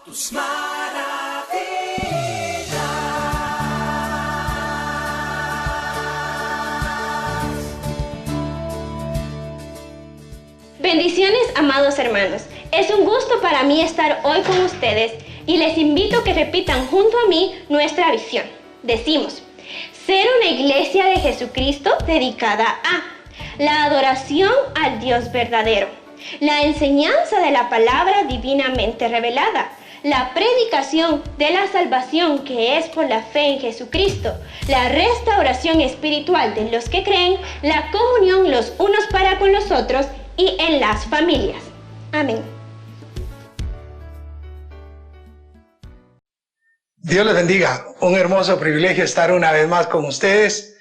tus maravillas. Bendiciones, amados hermanos. Es un gusto para mí estar hoy con ustedes y les invito a que repitan junto a mí nuestra visión. Decimos, ser una iglesia de Jesucristo dedicada a la adoración al Dios verdadero, la enseñanza de la palabra divinamente revelada, la predicación de la salvación que es por la fe en Jesucristo, la restauración espiritual de los que creen, la comunión los unos para con los otros y en las familias. Amén. Dios les bendiga. Un hermoso privilegio estar una vez más con ustedes.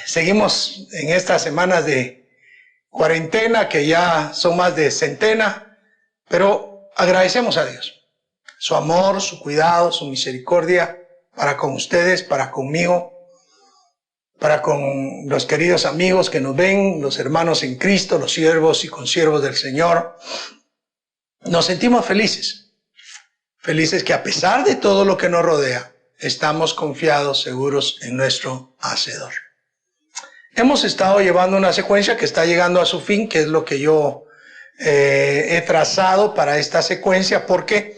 Seguimos en estas semanas de cuarentena, que ya son más de centena, pero agradecemos a Dios su amor, su cuidado, su misericordia para con ustedes, para conmigo, para con los queridos amigos que nos ven, los hermanos en Cristo, los siervos y consiervos del Señor. Nos sentimos felices que a pesar de todo lo que nos rodea, estamos confiados, seguros en nuestro Hacedor. Hemos estado llevando una secuencia que está llegando a su fin, que es lo que yo he trazado para esta secuencia, porque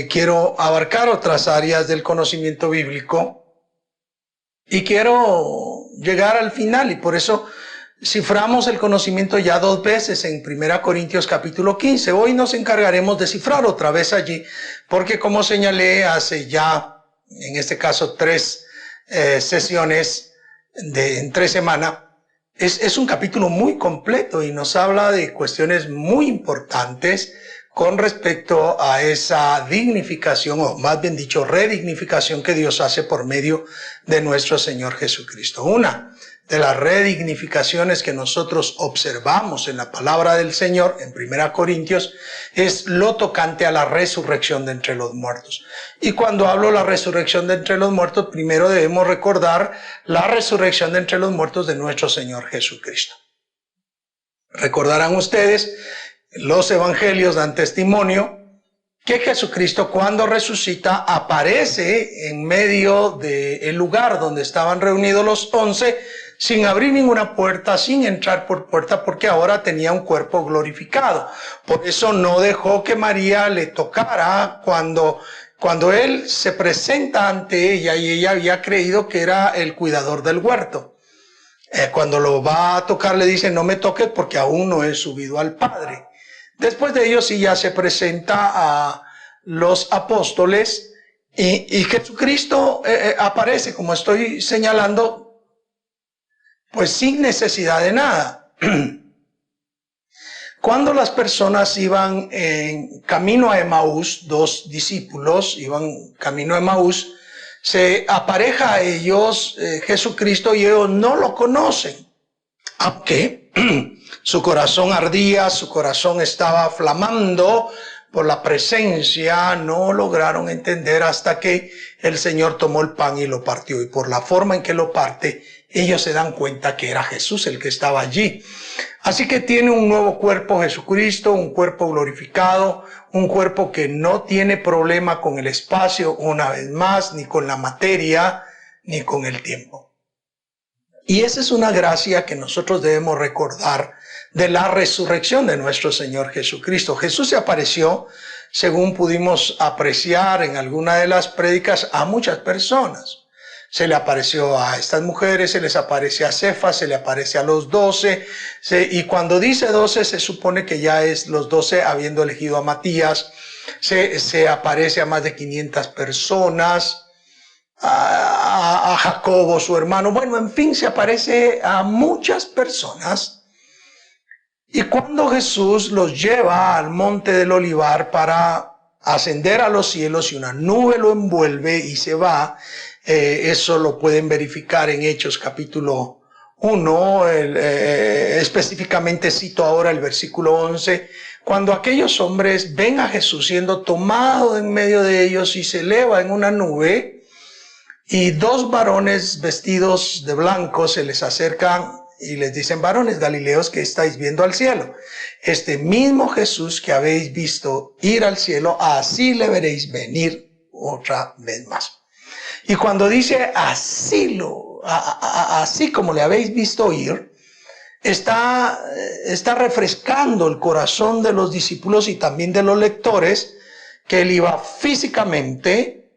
quiero abarcar otras áreas del conocimiento bíblico y quiero llegar al final, y por eso ciframos el conocimiento ya 2 veces en 1 Corintios capítulo 15. Hoy nos encargaremos de cifrar otra vez allí, porque como señalé hace ya, en este caso 3 sesiones en 3 semanas, es un capítulo muy completo y nos habla de cuestiones muy importantes con respecto a esa dignificación, o más bien dicho, redignificación que Dios hace por medio de nuestro Señor Jesucristo. Una de las redignificaciones que nosotros observamos en la palabra del Señor, en 1 Corintios, es lo tocante a la resurrección de entre los muertos. Y cuando hablo de la resurrección de entre los muertos, primero debemos recordar la resurrección de entre los muertos de nuestro Señor Jesucristo. Recordarán ustedes, los evangelios dan testimonio que Jesucristo, cuando resucita, aparece en medio del lugar donde estaban reunidos los 11, sin abrir ninguna puerta, sin entrar por puerta, porque ahora tenía un cuerpo glorificado. Por eso no dejó que María le tocara cuando él se presenta ante ella, y ella había creído que era el cuidador del huerto. Cuando lo va a tocar le dice, no me toques porque aún no he subido al Padre. Después de ello sí ya se presenta a los apóstoles y Jesucristo aparece, como estoy señalando, pues sin necesidad de nada. Cuando las personas iban en camino a Emaús, 2 discípulos iban camino a Emaús, se apareja a ellos Jesucristo y ellos no lo conocen. Aunque su corazón ardía, su corazón estaba flamando por la presencia, no lograron entender hasta que el Señor tomó el pan y lo partió. Y por la forma en que lo parte, ellos se dan cuenta que era Jesús el que estaba allí. Así que tiene un nuevo cuerpo Jesucristo, un cuerpo glorificado, un cuerpo que no tiene problema con el espacio, una vez más, ni con la materia, ni con el tiempo. Y esa es una gracia que nosotros debemos recordar de la resurrección de nuestro Señor Jesucristo. Jesús se apareció, según pudimos apreciar en alguna de las prédicas, a muchas personas. Se le apareció a estas mujeres, se les aparece a Cefas, se le aparece a los 12, y cuando dice 12 se supone que ya es los 12 habiendo elegido a Matías. Se aparece a más de 500 personas, a Jacobo, su hermano. Bueno, en fin, se aparece a muchas personas. Y cuando Jesús los lleva al monte del Olivar para ascender a los cielos y una nube lo envuelve y se va, eso lo pueden verificar en Hechos capítulo 1, específicamente cito ahora el versículo 11, cuando aquellos hombres ven a Jesús siendo tomado en medio de ellos y se eleva en una nube, y 2 varones vestidos de blanco se les acercan y les dicen: varones galileos, que estáis viendo al cielo. Este mismo Jesús que habéis visto ir al cielo, así le veréis venir otra vez más. Y cuando dice así como le habéis visto ir, está refrescando el corazón de los discípulos y también de los lectores, que él iba físicamente,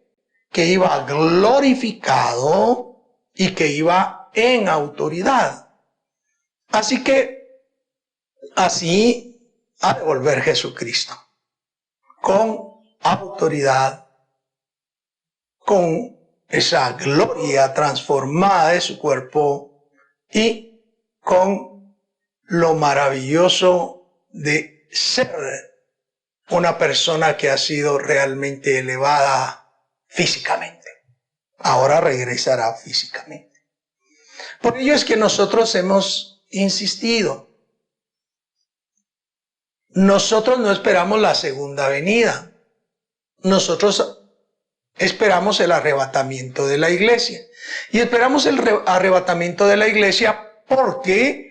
que iba glorificado y que iba en autoridad. Así que así ha de volver Jesucristo, con autoridad, con esa gloria transformada de su cuerpo y con lo maravilloso de ser una persona que ha sido realmente elevada físicamente. Ahora regresará físicamente. Por ello es que nosotros hemos insistido. Nosotros no esperamos la segunda venida. Nosotros esperamos el arrebatamiento de la iglesia. Y esperamos el arrebatamiento de la iglesia porque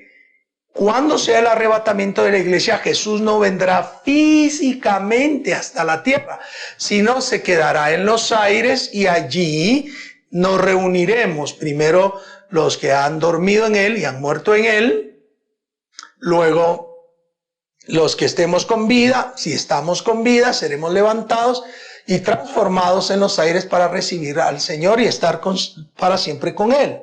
cuando sea el arrebatamiento de la iglesia, Jesús no vendrá físicamente hasta la tierra, sino se quedará en los aires, y allí nos reuniremos, primero los que han dormido en él y han muerto en él, luego los que estemos con vida, si estamos con vida, seremos levantados y transformados en los aires para recibir al Señor y estar para siempre con él.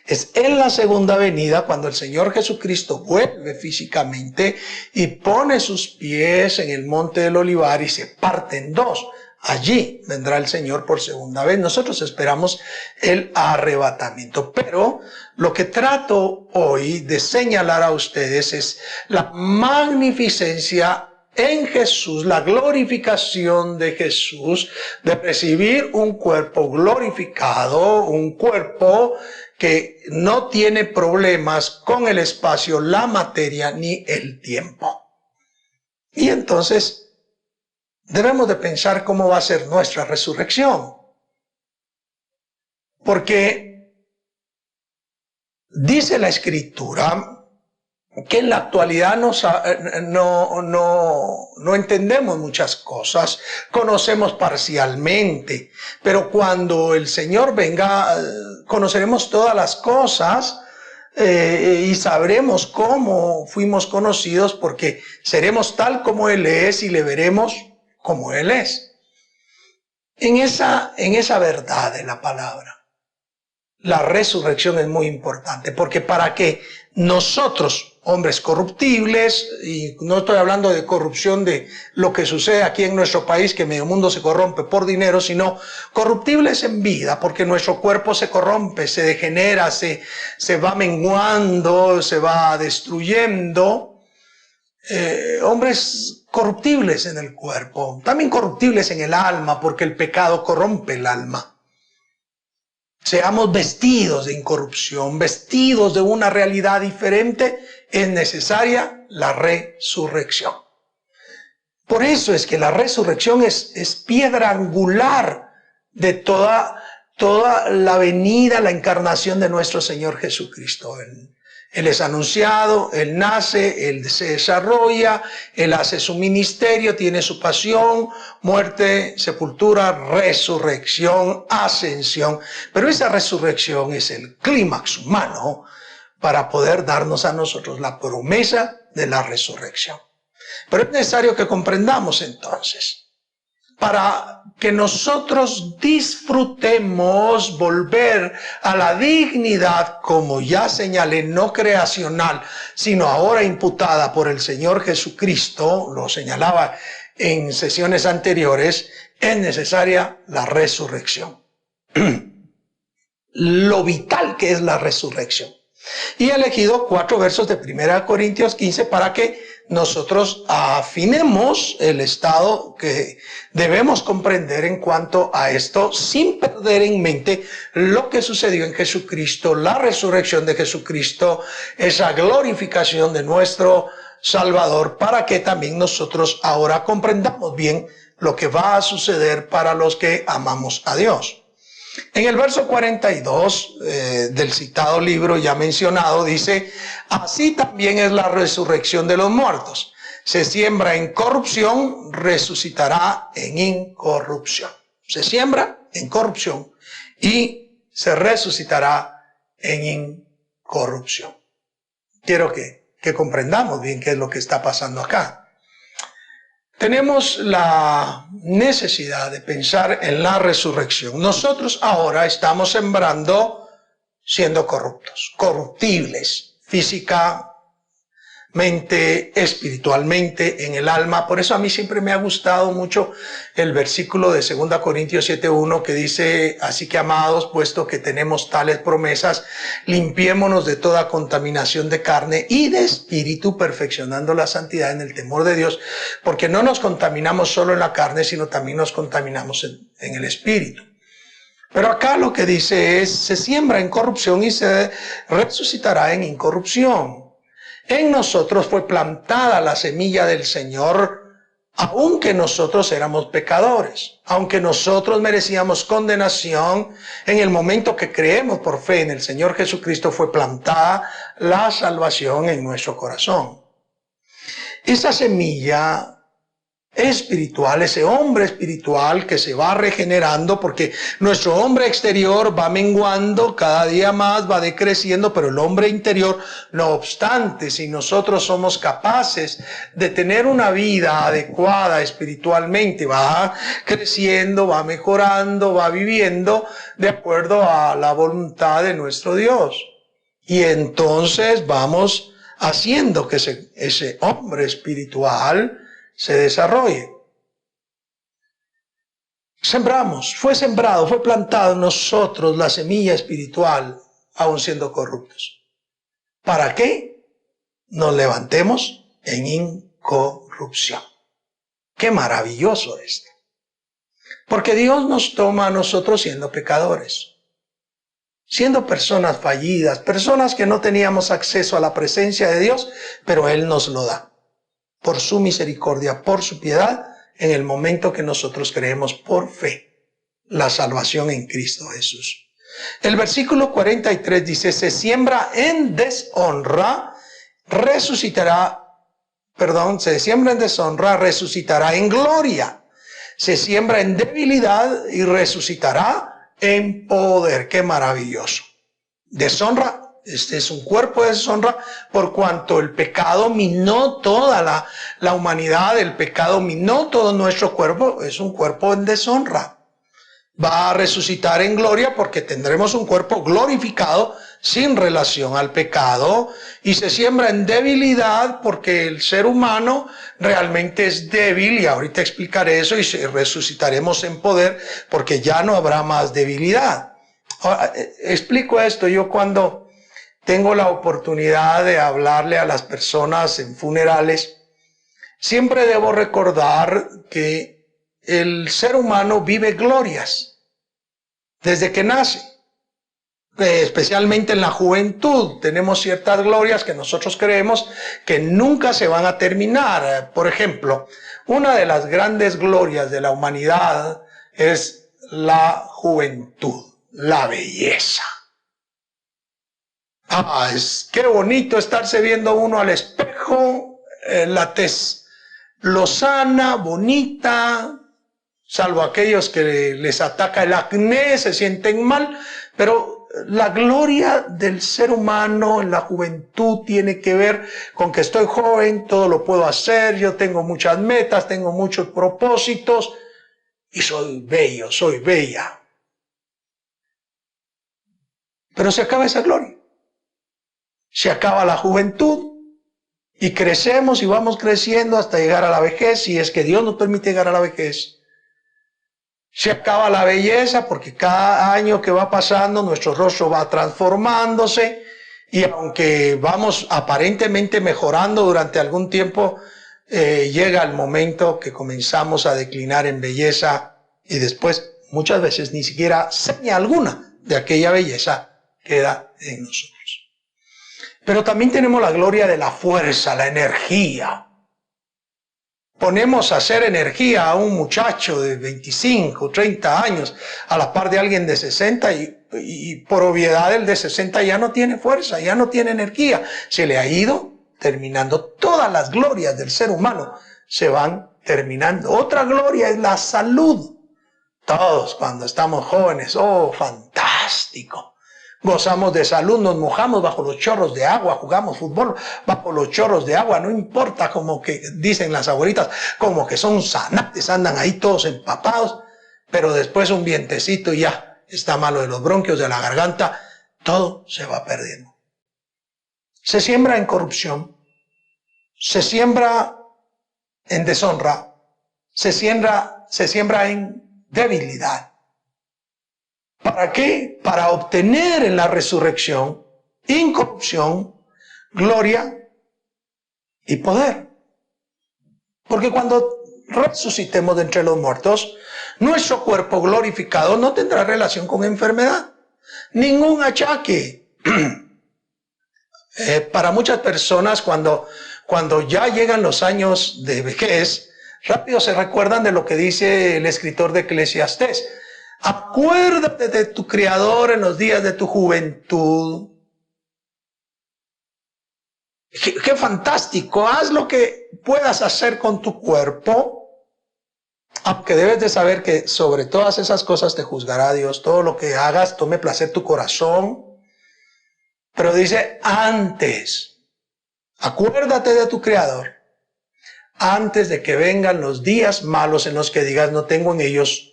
Es en la segunda venida cuando el Señor Jesucristo vuelve físicamente y pone sus pies en el monte del Olivar y se parte en dos. Allí vendrá el Señor por segunda vez. Nosotros esperamos el arrebatamiento. Pero lo que trato hoy de señalar a ustedes es la magnificencia en Jesús, la glorificación de Jesús, de recibir un cuerpo glorificado, un cuerpo que no tiene problemas con el espacio, la materia ni el tiempo. Y entonces debemos de pensar cómo va a ser nuestra resurrección. Porque dice la Escritura que en la actualidad no entendemos muchas cosas, conocemos parcialmente, pero cuando el Señor venga, conoceremos todas las cosas y sabremos cómo fuimos conocidos, porque seremos tal como Él es y le veremos como Él es. En esa verdad de la palabra, la resurrección es muy importante, porque para que nosotros, hombres corruptibles, y no estoy hablando de corrupción de lo que sucede aquí en nuestro país, que medio mundo se corrompe por dinero, sino corruptibles en vida, porque nuestro cuerpo se corrompe, se degenera, se va menguando, se va destruyendo. Hombres corruptibles en el cuerpo, también corruptibles en el alma, porque el pecado corrompe el alma. Seamos vestidos de incorrupción, vestidos de una realidad diferente. Es necesaria la resurrección. Por eso es que la resurrección es piedra angular de toda la venida, la encarnación de nuestro Señor Jesucristo. Él es anunciado, Él nace, Él se desarrolla, Él hace su ministerio, tiene su pasión, muerte, sepultura, resurrección, ascensión. Pero esa resurrección es el clímax humano para poder darnos a nosotros la promesa de la resurrección. Pero es necesario que comprendamos entonces, para que nosotros disfrutemos volver a la dignidad, como ya señalé, no creacional, sino ahora imputada por el Señor Jesucristo, lo señalaba en sesiones anteriores, es necesaria la resurrección. Lo vital que es la resurrección. Y he elegido 4 versos de 1 Corintios 15 para que nosotros afinemos el estado que debemos comprender en cuanto a esto, sin perder en mente lo que sucedió en Jesucristo, la resurrección de Jesucristo, esa glorificación de nuestro Salvador, para que también nosotros ahora comprendamos bien lo que va a suceder para los que amamos a Dios. En el verso 42 del citado libro ya mencionado dice, así también es la resurrección de los muertos. Se siembra en corrupción, resucitará en incorrupción. Se siembra en corrupción y se resucitará en incorrupción. Quiero que comprendamos bien qué es lo que está pasando acá. Tenemos la necesidad de pensar en la resurrección. Nosotros ahora estamos sembrando siendo corruptos, corruptibles, físicamente, espiritualmente, en el alma. Por eso a mí siempre me ha gustado mucho el versículo de 2 Corintios 7:1 que dice, así que amados, puesto que tenemos tales promesas, limpiémonos de toda contaminación de carne y de espíritu, perfeccionando la santidad en el temor de Dios, porque no nos contaminamos solo en la carne, sino también nos contaminamos en el espíritu. Pero acá lo que dice es, se siembra en corrupción y se resucitará en incorrupción. En nosotros fue plantada la semilla del Señor, aunque nosotros éramos pecadores, aunque nosotros merecíamos condenación, en el momento que creemos por fe en el Señor Jesucristo fue plantada la salvación en nuestro corazón. Esa semilla espiritual, ese hombre espiritual que se va regenerando, porque nuestro hombre exterior va menguando, cada día más va decreciendo, pero el hombre interior, no obstante, si nosotros somos capaces de tener una vida adecuada espiritualmente, va creciendo, va mejorando, va viviendo de acuerdo a la voluntad de nuestro Dios. Y entonces vamos haciendo que ese hombre espiritual se desarrolle. Sembramos, fue sembrado, fue plantado en nosotros la semilla espiritual, aun siendo corruptos. ¿Para qué? Nos levantemos en incorrupción. Qué maravilloso esto. Porque Dios nos toma a nosotros siendo pecadores, siendo personas fallidas, personas que no teníamos acceso a la presencia de Dios, pero Él nos lo da. Por su misericordia, por su piedad, en el momento que nosotros creemos por fe la salvación en Cristo Jesús. El versículo 43 dice, se siembra en deshonra, se siembra en deshonra, resucitará en gloria. Se siembra en debilidad y resucitará en poder. ¡Qué maravilloso! Deshonra. Este es un cuerpo de deshonra por cuanto el pecado minó toda la humanidad, el pecado minó todo nuestro cuerpo, es un cuerpo en deshonra. Va a resucitar en gloria porque tendremos un cuerpo glorificado sin relación al pecado, y se siembra en debilidad porque el ser humano realmente es débil, y ahorita explicaré eso, y resucitaremos en poder porque ya no habrá más debilidad. Ahora, explico esto, yo cuando tengo la oportunidad de hablarle a las personas en funerales, siempre debo recordar que el ser humano vive glorias desde que nace, especialmente en la juventud. Tenemos ciertas glorias que nosotros creemos que nunca se van a terminar. Por ejemplo, una de las grandes glorias de la humanidad es la juventud, la belleza. Qué bonito estarse viendo uno al espejo, la tez lozana, bonita, salvo aquellos que les ataca el acné, se sienten mal, pero la gloria del ser humano en la juventud tiene que ver con que estoy joven, todo lo puedo hacer, yo tengo muchas metas, tengo muchos propósitos y soy bello, soy bella. Pero se acaba esa gloria. Se acaba la juventud y crecemos y vamos creciendo hasta llegar a la vejez, si es que Dios nos permite llegar a la vejez. Se acaba la belleza porque cada año que va pasando nuestro rostro va transformándose, y aunque vamos aparentemente mejorando durante algún tiempo, llega el momento que comenzamos a declinar en belleza, y después muchas veces ni siquiera seña alguna de aquella belleza queda en nosotros. Pero también tenemos la gloria de la fuerza, la energía. ponemos a hacer energía a un muchacho de 25, 30 años a la par de alguien de 60 y por obviedad el de 60 ya no tiene fuerza, ya no tiene energía. Se le ha ido terminando. Todas las glorias del ser humano se van terminando. Otra gloria es la salud. Todos cuando estamos jóvenes, oh, fantástico. Gozamos de salud, nos mojamos bajo los chorros de agua, jugamos fútbol bajo los chorros de agua, no importa, como que dicen las abuelitas, como que son zanates, andan ahí todos empapados, pero después un vientecito y ya está malo de los bronquios, de la garganta, todo se va perdiendo. Se siembra en corrupción, se siembra en deshonra, se siembra en debilidad. ¿Para qué? Para obtener en la resurrección incorrupción, gloria y poder. Porque cuando resucitemos de entre los muertos, nuestro cuerpo glorificado no tendrá relación con enfermedad, ningún achaque. Para muchas personas, cuando ya llegan los años de vejez, rápido se recuerdan de lo que dice el escritor de Eclesiastés. Acuérdate de tu Creador en los días de tu juventud. Qué fantástico. Haz lo que puedas hacer con tu cuerpo, aunque debes de saber que sobre todas esas cosas te juzgará Dios. Todo lo que hagas, tome placer tu corazón. Pero dice, antes, acuérdate de tu Creador, antes de que vengan los días malos en los que digas, no tengo en ellos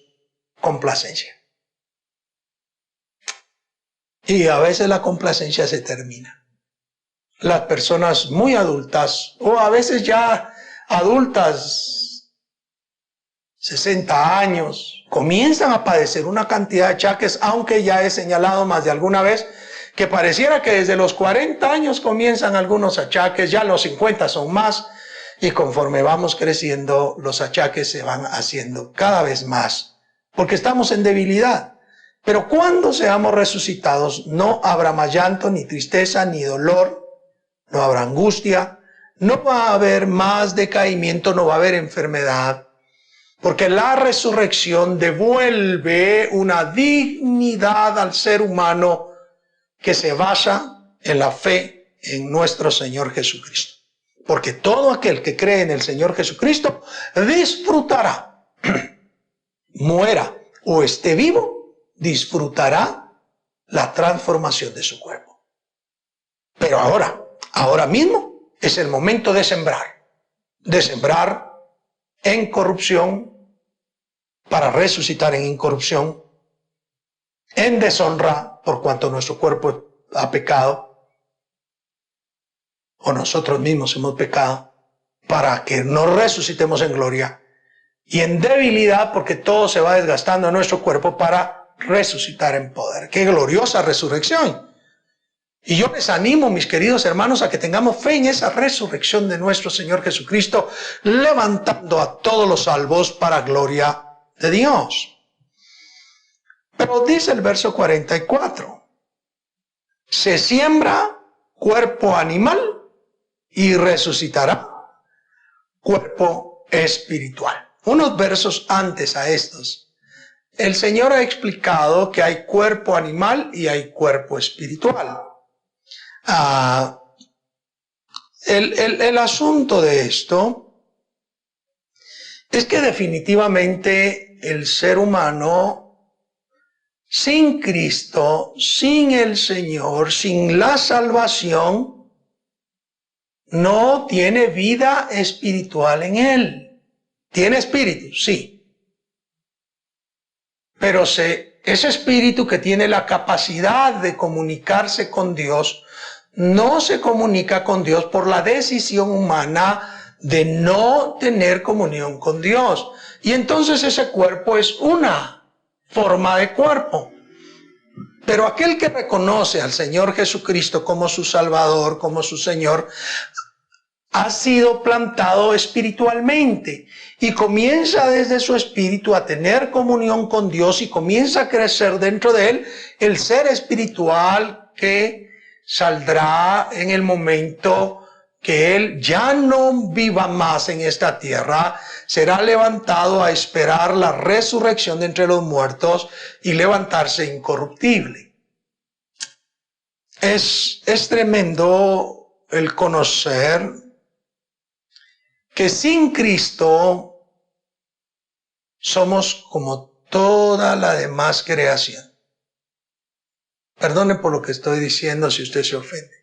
complacencia. Y a veces la complacencia se termina. Las personas muy adultas, o a veces ya adultas, 60 años, comienzan a padecer una cantidad de achaques, aunque ya he señalado más de alguna vez que pareciera que desde los 40 años comienzan algunos achaques, ya los 50 son más, y conforme vamos creciendo, los achaques se van haciendo cada vez más. Porque estamos en debilidad. Pero cuando seamos resucitados, no habrá más llanto, ni tristeza, ni dolor, no habrá angustia, no va a haber más decaimiento, no va a haber enfermedad. Porque la resurrección devuelve una dignidad al ser humano que se basa en la fe en nuestro Señor Jesucristo. Porque todo aquel que cree en el Señor Jesucristo disfrutará, muera o esté vivo, disfrutará la transformación de su cuerpo. Pero ahora mismo es el momento de sembrar en corrupción para resucitar en incorrupción, en deshonra por cuanto nuestro cuerpo ha pecado o nosotros mismos hemos pecado, para que nos resucitemos en gloria, y en debilidad porque todo se va desgastando en nuestro cuerpo para resucitar en poder. ¡Qué gloriosa resurrección! Y yo les animo, mis queridos hermanos, a que tengamos fe en esa resurrección de nuestro Señor Jesucristo, levantando a todos los salvos para gloria de Dios. Pero dice el verso 44, se siembra cuerpo animal y resucitará cuerpo espiritual. Unos versos antes a estos, el Señor ha explicado que hay cuerpo animal y hay cuerpo espiritual. El asunto de esto es que definitivamente el ser humano, sin Cristo, sin el Señor, sin la salvación, no tiene vida espiritual en él. ¿Tiene espíritu? Sí. Pero ese espíritu que tiene la capacidad de comunicarse con Dios, no se comunica con Dios por la decisión humana de no tener comunión con Dios. Y entonces ese cuerpo es una forma de cuerpo. Pero aquel que reconoce al Señor Jesucristo como su Salvador, como su Señor, ha sido plantado espiritualmente y comienza desde su espíritu a tener comunión con Dios y comienza a crecer dentro de él el ser espiritual que saldrá en el momento que él ya no viva más en esta tierra, será levantado a esperar la resurrección de entre los muertos y levantarse incorruptible. Es tremendo el conocer que sin Cristo somos como toda la demás creación. Perdone por lo que estoy diciendo si usted se ofende.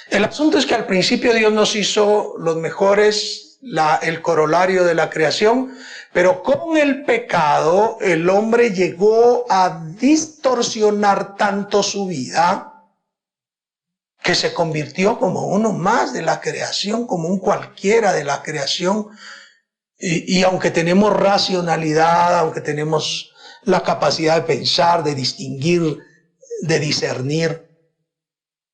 El asunto es que al principio Dios nos hizo los mejores, el corolario de la creación, pero con el pecado el hombre llegó a distorsionar tanto su vida que se convirtió como uno más de la creación, como un cualquiera de la creación. Y aunque tenemos racionalidad, aunque tenemos la capacidad de pensar, de distinguir, de discernir,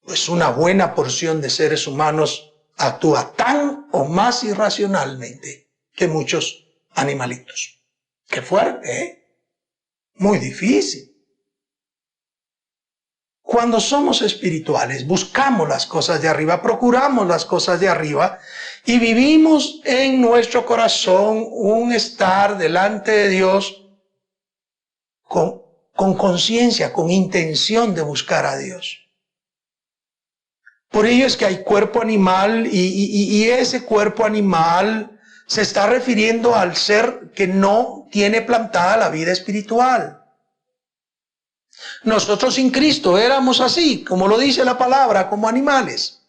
pues una buena porción de seres humanos actúa tan o más irracionalmente que muchos animalitos. Qué fuerte, ¿eh? Muy difícil. Cuando somos espirituales, buscamos las cosas de arriba, procuramos las cosas de arriba y vivimos en nuestro corazón un estar delante de Dios con conciencia, con intención de buscar a Dios. Por ello es que hay cuerpo animal y ese cuerpo animal se está refiriendo al ser que no tiene plantada la vida espiritual. Nosotros sin Cristo éramos así, como lo dice la palabra, como animales.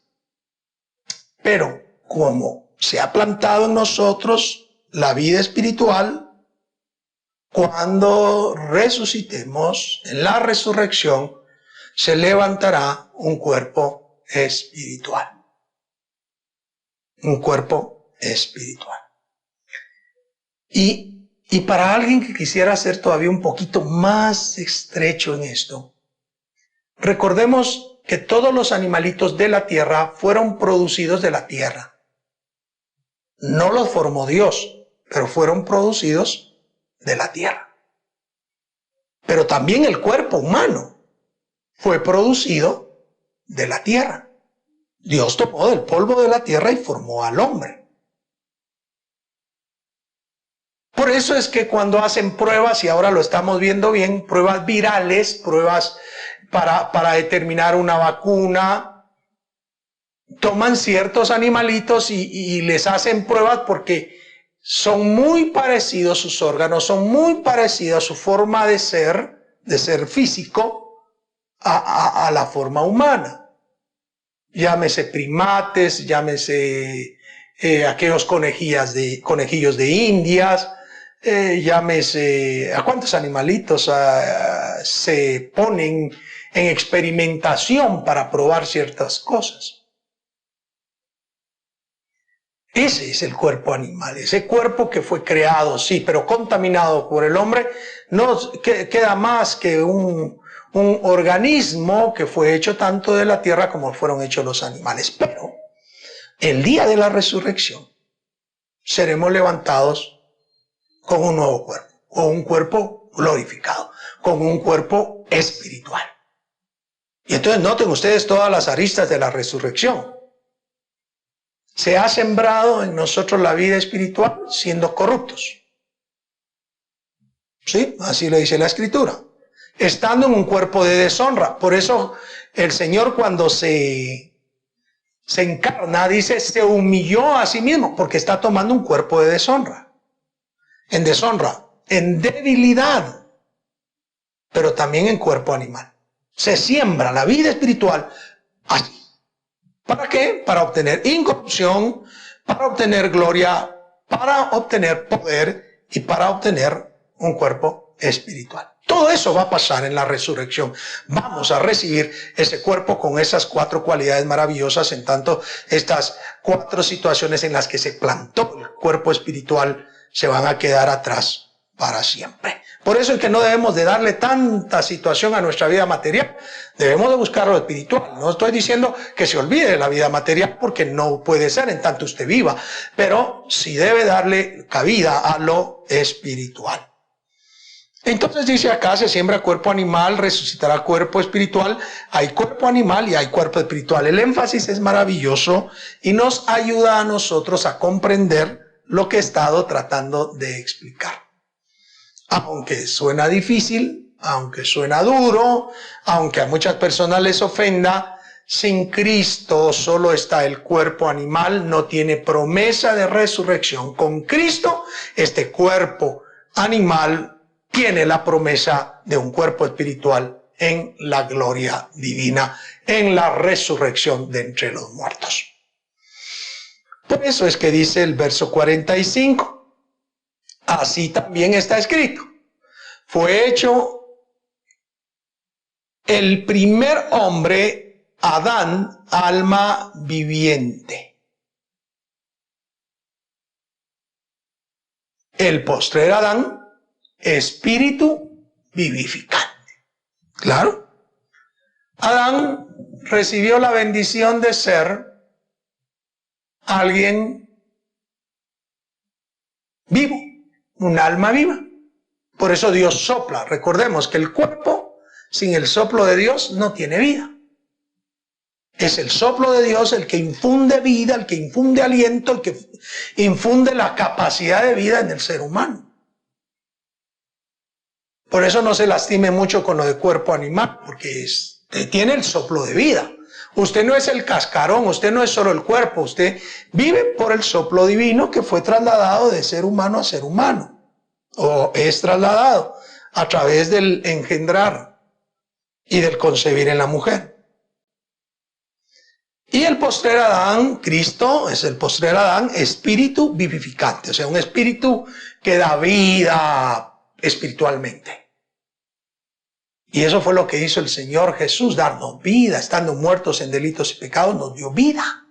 Pero como se ha plantado en nosotros la vida espiritual, cuando resucitemos en la resurrección, se levantará un cuerpo espiritual. Un cuerpo espiritual. Y para alguien que quisiera ser todavía un poquito más estrecho en esto, recordemos que todos los animalitos de la tierra fueron producidos de la tierra. No los formó Dios, pero fueron producidos de la tierra. Pero también el cuerpo humano fue producido de la tierra. Dios tomó del polvo de la tierra y formó al hombre. Por eso es que cuando hacen pruebas, y ahora lo estamos viendo bien, pruebas virales, pruebas para determinar una vacuna, toman ciertos animalitos y les hacen pruebas porque son muy parecidos sus órganos, son muy parecidos su forma de ser físico a la forma humana. Llámese primates, llámese aquellos conejillos de Indias, llámese a cuántos animalitos se ponen en experimentación para probar ciertas cosas. Ese es el cuerpo animal, ese cuerpo que fue creado, sí, pero contaminado por el hombre, no queda más que un organismo que fue hecho tanto de la tierra como fueron hechos los animales. Pero el día de la resurrección seremos levantados con un nuevo cuerpo, con un cuerpo glorificado, con un cuerpo espiritual. Y entonces noten ustedes todas las aristas de la resurrección. Se ha sembrado en nosotros la vida espiritual siendo corruptos. ¿Sí? Así lo dice la Escritura. Estando en un cuerpo de deshonra. Por eso el Señor cuando se encarna, dice, se humilló a sí mismo, porque está tomando un cuerpo de deshonra. En deshonra, en debilidad, pero también en cuerpo animal. Se siembra la vida espiritual así. ¿Para qué? Para obtener incorrupción, para obtener gloria, para obtener poder y para obtener un cuerpo espiritual. Todo eso va a pasar en la resurrección. Vamos a recibir ese cuerpo con esas 4 cualidades maravillosas, en tanto estas 4 situaciones en las que se plantó el cuerpo espiritual se van a quedar atrás para siempre. Por eso es que no debemos de darle tanta situación a nuestra vida material. Debemos de buscar lo espiritual. No estoy diciendo que se olvide de la vida material, porque no puede ser en tanto usted viva, pero sí debe darle cabida a lo espiritual. Entonces dice acá, se siembra cuerpo animal, resucitará cuerpo espiritual. Hay cuerpo animal y hay cuerpo espiritual. El énfasis es maravilloso y nos ayuda a nosotros a comprender lo que he estado tratando de explicar. Aunque suena difícil, aunque suena duro, aunque a muchas personas les ofenda, sin Cristo solo está el cuerpo animal, no tiene promesa de resurrección. Con Cristo, este cuerpo animal tiene la promesa de un cuerpo espiritual en la gloria divina, en la resurrección de entre los muertos. Por eso es que dice el verso 45, así también está escrito, fue hecho el primer hombre, Adán, alma viviente. El postrer Adán, espíritu vivificante. Claro. Adán recibió la bendición de ser alguien vivo, un alma viva. Por eso Dios sopla. Recordemos que el cuerpo sin el soplo de Dios no tiene vida. Es el soplo de Dios el que infunde vida, el que infunde aliento, el que infunde la capacidad de vida en el ser humano. Por eso no se lastime mucho con lo de cuerpo animal, porque tiene el soplo de vida. Usted no es el cascarón, usted no es solo el cuerpo, usted vive por el soplo divino que fue trasladado de ser humano a ser humano, o es trasladado a través del engendrar y del concebir en la mujer. Y el postrer Adán, Cristo, es el postrer Adán, espíritu vivificante, o sea, un espíritu que da vida espiritualmente. Y eso fue lo que hizo el Señor Jesús, darnos vida, estando muertos en delitos y pecados, nos dio vida.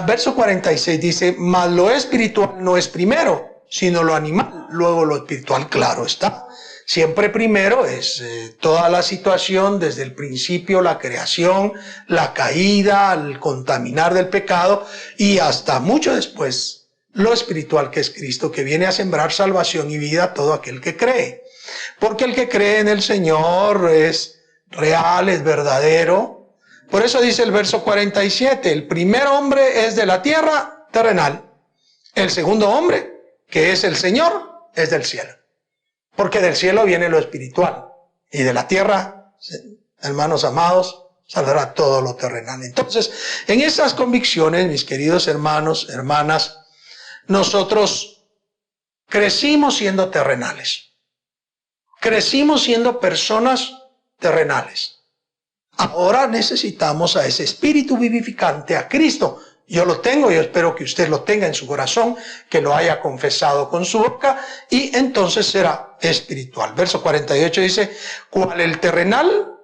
Verso 46 dice, mas lo espiritual no es primero, sino lo animal, luego lo espiritual, claro está. Siempre primero es toda la situación, desde el principio, la creación, la caída, el contaminar del pecado, y hasta mucho después, lo espiritual que es Cristo, que viene a sembrar salvación y vida a todo aquel que cree. Porque el que cree en el Señor es real, es verdadero. Por eso dice el verso 47, el primer hombre es de la tierra terrenal. El segundo hombre, que es el Señor, es del cielo. Porque del cielo viene lo espiritual. Y de la tierra, hermanos amados, saldrá todo lo terrenal. Entonces, en esas convicciones, mis queridos hermanos, hermanas, nosotros crecimos siendo terrenales. Crecimos siendo personas terrenales. Ahora necesitamos a ese espíritu vivificante, a Cristo. Yo lo tengo, yo espero que usted lo tenga en su corazón, que lo haya confesado con su boca, y entonces será espiritual. Verso 48 dice, cual el terrenal,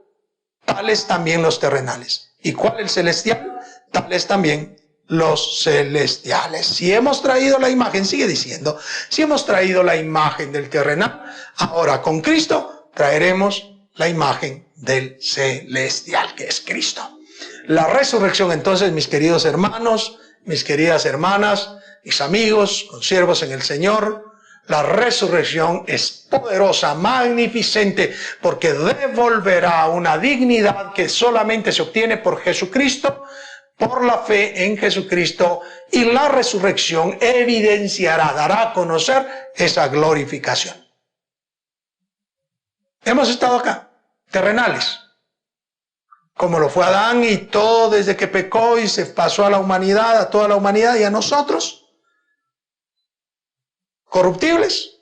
tales también los terrenales. Y cual el celestial, tales también los celestiales. Si hemos traído la imagen, sigue diciendo, si hemos traído la imagen del terrenal, ahora con Cristo traeremos la imagen del celestial, que es Cristo. La resurrección, entonces, mis queridos hermanos, mis queridas hermanas, mis amigos, consiervos en el Señor, la resurrección es poderosa, magnificente, porque devolverá una dignidad que solamente se obtiene por Jesucristo, por la fe en Jesucristo, y la resurrección evidenciará, dará a conocer esa glorificación. Hemos estado acá, terrenales, como lo fue Adán y todo desde que pecó y se pasó a la humanidad, a toda la humanidad y a nosotros, corruptibles,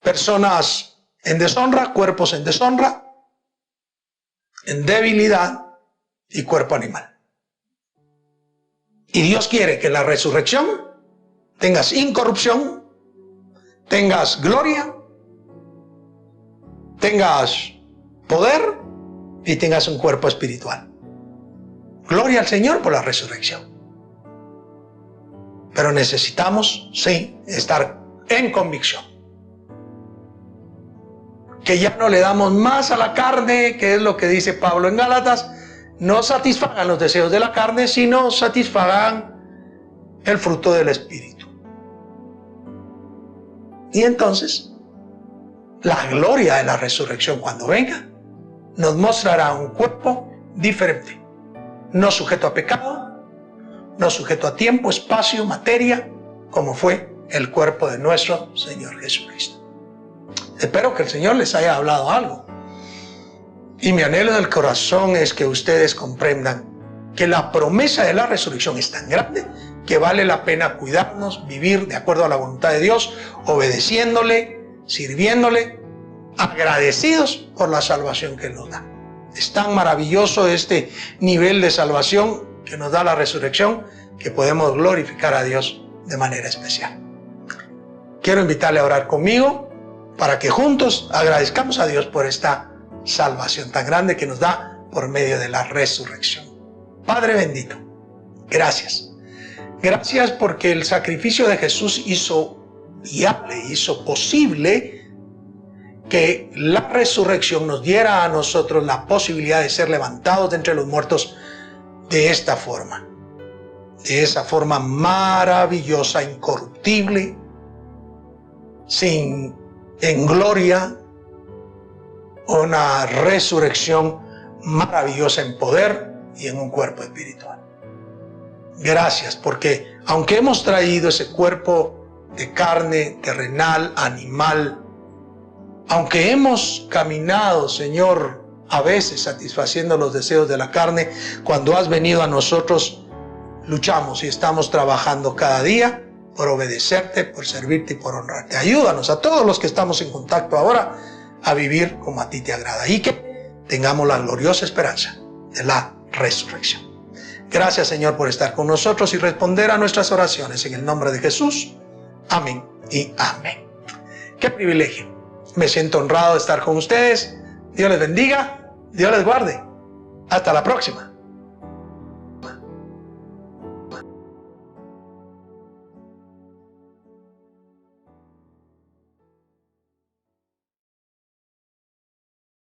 personas en deshonra, cuerpos en deshonra, en debilidad y cuerpo animal. Y Dios quiere que en la resurrección tengas incorrupción, tengas gloria, tengas poder y tengas un cuerpo espiritual. Gloria al Señor por la resurrección. Pero necesitamos, sí, estar en convicción. Que ya no le damos más a la carne, que es lo que dice Pablo en Gálatas, no satisfagan los deseos de la carne, sino satisfagan el fruto del Espíritu. Y entonces, la gloria de la resurrección cuando venga, nos mostrará un cuerpo diferente, no sujeto a pecado, no sujeto a tiempo, espacio, materia, como fue el cuerpo de nuestro Señor Jesucristo. Espero que el Señor les haya hablado algo. Y mi anhelo del corazón es que ustedes comprendan que la promesa de la resurrección es tan grande que vale la pena cuidarnos, vivir de acuerdo a la voluntad de Dios, obedeciéndole, sirviéndole, agradecidos por la salvación que Él nos da. Es tan maravilloso este nivel de salvación que nos da la resurrección que podemos glorificar a Dios de manera especial. Quiero invitarle a orar conmigo para que juntos agradezcamos a Dios por esta salvación tan grande que nos da por medio de la resurrección. Padre bendito, gracias. Gracias porque el sacrificio de Jesús hizo viable, hizo posible que la resurrección nos diera a nosotros la posibilidad de ser levantados de entre los muertos de esta forma. De esa forma maravillosa, incorruptible, en gloria, una resurrección maravillosa en poder y en un cuerpo espiritual. Gracias, porque aunque hemos traído ese cuerpo de carne, terrenal, animal, aunque hemos caminado, Señor, a veces satisfaciendo los deseos de la carne, cuando has venido a nosotros, luchamos y estamos trabajando cada día por obedecerte, por servirte y por honrarte. Ayúdanos a todos los que estamos en contacto ahora a vivir como a ti te agrada y que tengamos la gloriosa esperanza de la resurrección. Gracias, Señor, por estar con nosotros y responder a nuestras oraciones en el nombre de Jesús. Amén y amén. Qué privilegio. Me siento honrado de estar con ustedes. Dios les bendiga. Dios les guarde. Hasta la próxima.